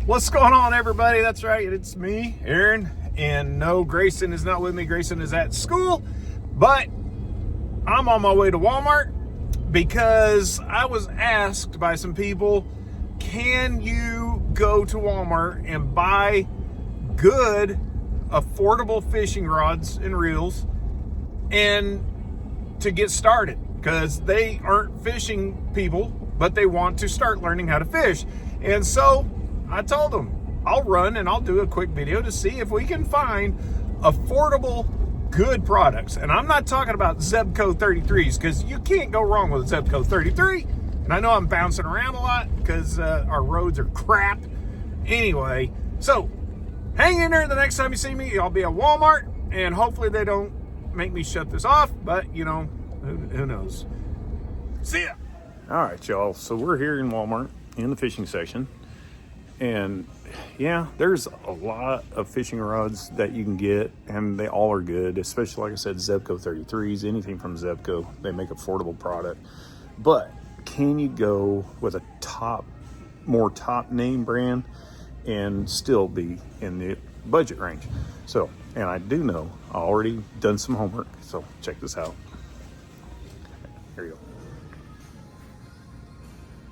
What's going on, everybody? That's right, it's me, Aaron, and no, Grayson is not with me. Grayson is at school, but I'm on my way to Walmart because I was asked by some people, can you go to Walmart and buy good, affordable fishing rods and reels and to get started? Because they aren't fishing people, but they want to start learning how to fish. And so I told them I'll run and I'll do a quick video to see if we can find affordable, good products. And I'm not talking about Zebco 33s, because you can't go wrong with a Zebco 33. And I know I'm bouncing around a lot because our roads are crap. Anyway, so hang in there. The next time you see me, I'll be at Walmart, and hopefully they don't make me shut this off, but you know, who knows. See ya. All right, y'all. So we're here in Walmart in the fishing section. And yeah, there's a lot of fishing rods that you can get, and they all are good, especially, like I said, Zebco 33s, anything from Zebco. They make affordable product. But can you go with a more top name brand and still be in the budget range? So, and I do know, I already done some homework, so check this out. Here you go.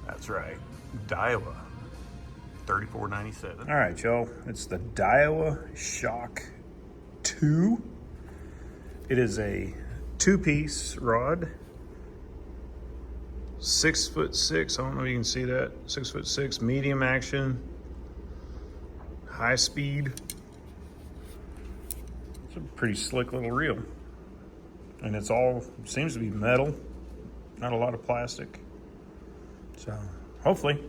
That's right, Daiwa. $34.97. All right, y'all. It's the Daiwa Shock 2. It is a two-piece rod. 6'6". I don't know if you can see that. 6'6", medium action, high speed. It's a pretty slick little reel. And it's all, seems to be metal, not a lot of plastic. So hopefully.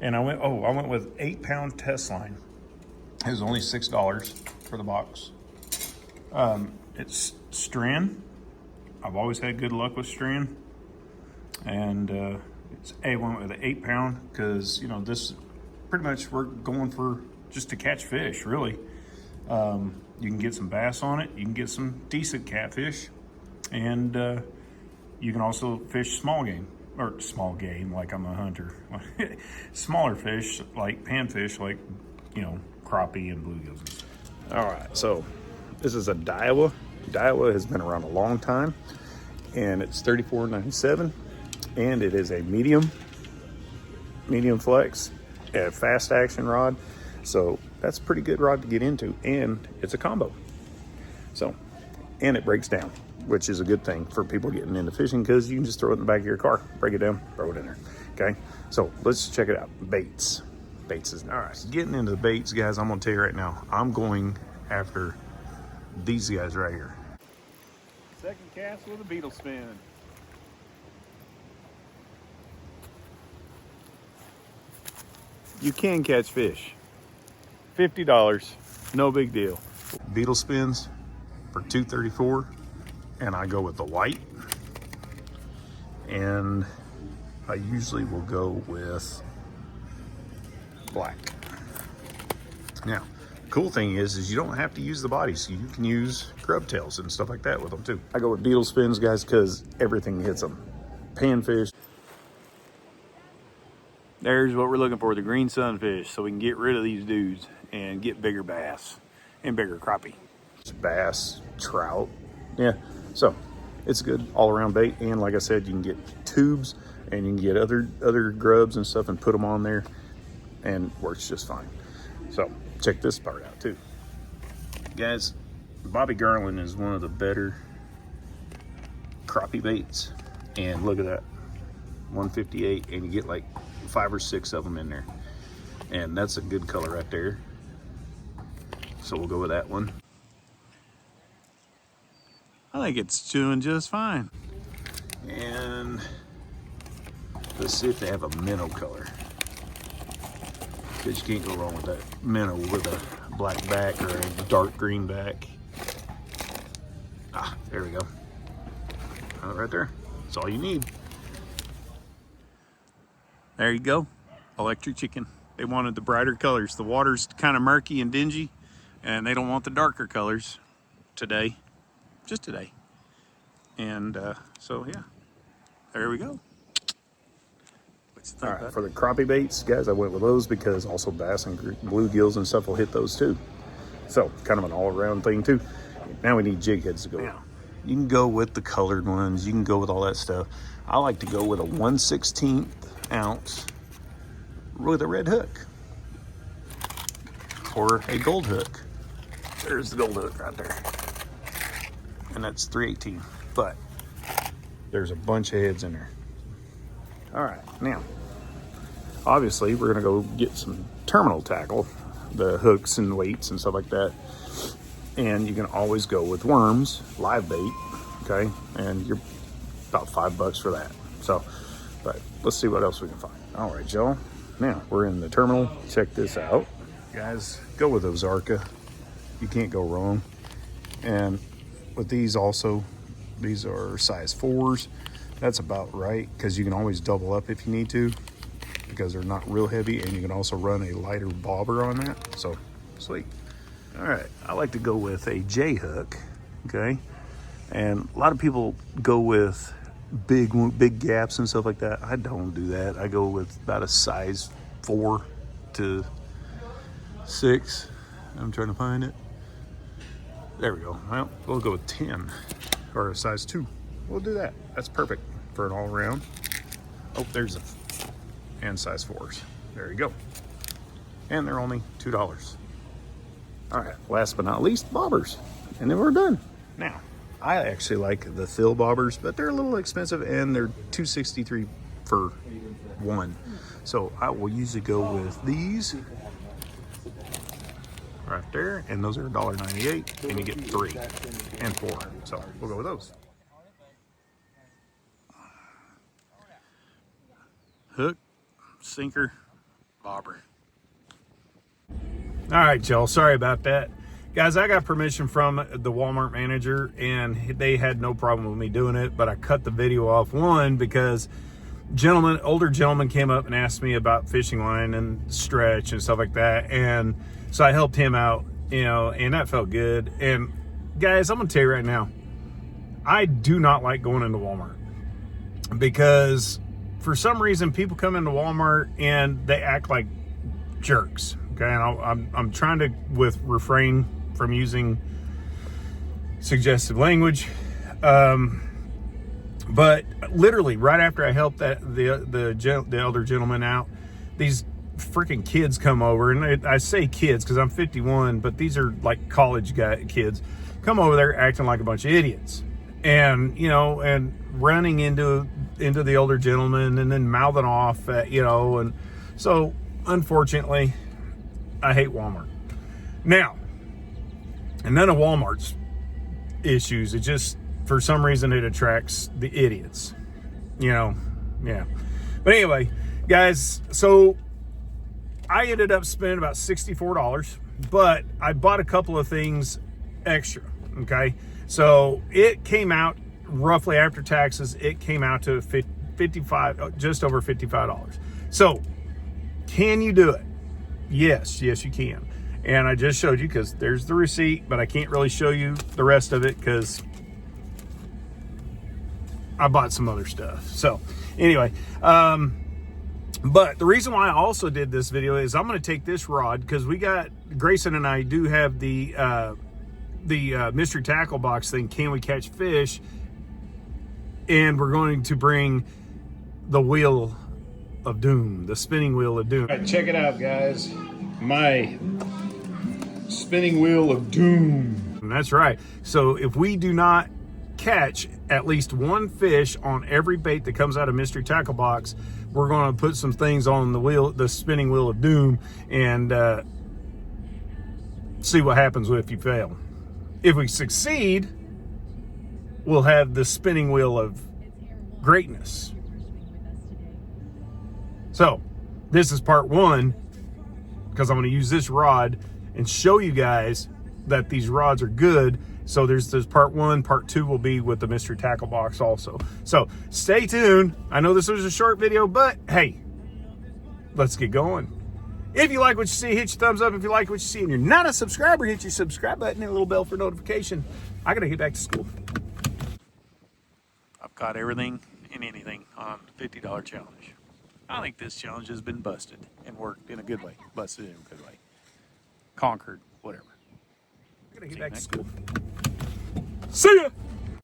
And I went with 8-pound test line. It was only $6 for the box. It's strand. I've always had good luck with strand. And I went with an 8-pound because, you know, this pretty much we're going for just to catch fish, really. You can get some bass on it. You can get some decent catfish. And you can also fish small game. Or small game, like I'm a hunter. Smaller fish, like panfish, like, you know, crappie and bluegills. All right, so this is a Daiwa. Daiwa has been around a long time, and it's $34.97, and it is a medium flex, a fast action rod. So that's a pretty good rod to get into, and it's a combo. So, and it breaks down, which is a good thing for people getting into fishing, because you can just throw it in the back of your car, break it down, throw it in there. Okay, so let's check it out. Baits is all right. Getting into the baits, guys, I'm gonna tell you right now, I'm going after these guys right here. Second cast with a beetle spin. You can catch fish. $50, no big deal. Beetle spins for $2.34. And I go with the white, and I usually will go with black. Now, the cool thing is you don't have to use the body, so you can use grub tails and stuff like that with them too. I go with beetle spins, guys, because everything hits them. Panfish. There's what we're looking for, the green sunfish, so we can get rid of these dudes and get bigger bass and bigger crappie. Bass, trout, yeah. So it's a good all-around bait, and like I said, you can get tubes and you can get other grubs and stuff and put them on there, and works just fine. So check this part out too, guys. Bobby Garland is one of the better crappie baits, and look at that, 158, and you get like 5 or 6 of them in there, and that's a good color right there. So we'll go with that one. I think it's chewing just fine. And let's see if they have a minnow color, because you can't go wrong with that minnow with a black back or a dark green back. Ah, there we go. Right there. That's all you need. There you go. Electric chicken. They wanted the brighter colors. The water's kind of murky and dingy, and they don't want the darker colors today. Just today. And so yeah, there we go. All right, for the crappie baits, guys, I went with those because also bass and bluegills and stuff will hit those too. So kind of an all-around thing too. Now we need jig heads to go. Now, you can go with the colored ones. You can go with all that stuff. I like to go with a 1/16 ounce with a red hook or a gold hook. There's the gold hook right there. And that's 318. But there's a bunch of heads in there. All right, now, obviously we're gonna go get some terminal tackle, the hooks and weights and stuff like that. And you can always go with worms, live bait, okay? And you're about $5 for that. So, but let's see what else we can find. All right, y'all. Now we're in the terminal. Check this out. Guys, go with those Arca. You can't go wrong. And with these also, these are size 4s. That's about right, because you can always double up if you need to, because they're not real heavy, and you can also run a lighter bobber on that. So, sweet. All right, I like to go with a J hook, okay? And a lot of people go with big gaps and stuff like that. I don't do that. I go with about a size 4 to 6. I'm trying to find it. There we go. Well, we'll go with 10 or a size 2. We'll do that. That's perfect for an all-around. Oh, there's a and size 4s. There you go. And they're only $2. All right, last but not least, bobbers. And then we're done. Now, I actually like the Thill bobbers, but they're a little expensive and they're $2.63 for one. So I will usually go with these right there, and those are $1.98, and you get 3 and 4. So we'll go with those. Hook, sinker, bobber. All right, y'all, sorry about that. Guys, I got permission from the Walmart manager, and they had no problem with me doing it, but I cut the video off, one, because older gentleman came up and asked me about fishing line and stretch and stuff like that, and so I helped him out, you know, and that felt good. And guys, I'm gonna tell you right now, I do not like going into Walmart, because for some reason people come into Walmart and they act like jerks. Okay, and I'm trying to refrain from using suggestive language, but literally right after I helped the elder gentleman out, these freaking kids come over, and I say kids because I'm 51, but these are like college kids come over there acting like a bunch of idiots, and you know, and running into the older gentleman and then mouthing off at, you know, and so unfortunately I hate Walmart. Now, and none of Walmart's issues, it just, for some reason, it attracts the idiots, you know, yeah. But anyway, guys, so I ended up spending about $64, but I bought a couple of things extra, okay? So it came out, roughly after taxes, it came out to just over $55. So, can you do it? Yes, you can. And I just showed you, because there's the receipt, but I can't really show you the rest of it because I bought some other stuff. So anyway, but the reason why I also did this video is I'm going to take this rod, because Grayson and I do have the mystery tackle box thing, Can We Catch Fish? And we're going to bring the wheel of doom, the spinning wheel of doom. All right, check it out, guys. My spinning wheel of doom. And that's right. So if we do not catch at least one fish on every bait that comes out of mystery tackle box, we're going to put some things on the spinning wheel of doom, and see what happens if you fail. If we succeed, we'll have the spinning wheel of greatness. So this is part 1, because I'm going to use this rod and show you guys that these rods are good. So there's part 1, part 2 will be with the mystery tackle box also. So stay tuned. I know this was a short video, but hey, let's get going. If you like what you see, hit your thumbs up. If you like what you see and you're not a subscriber, hit your subscribe button and a little bell for notification. I got to get back to school. I've got everything and anything on the $50 challenge. I think this challenge has been busted and worked in a good way. Busted in a good way. Conquered, whatever. I gotta get back to school. See ya!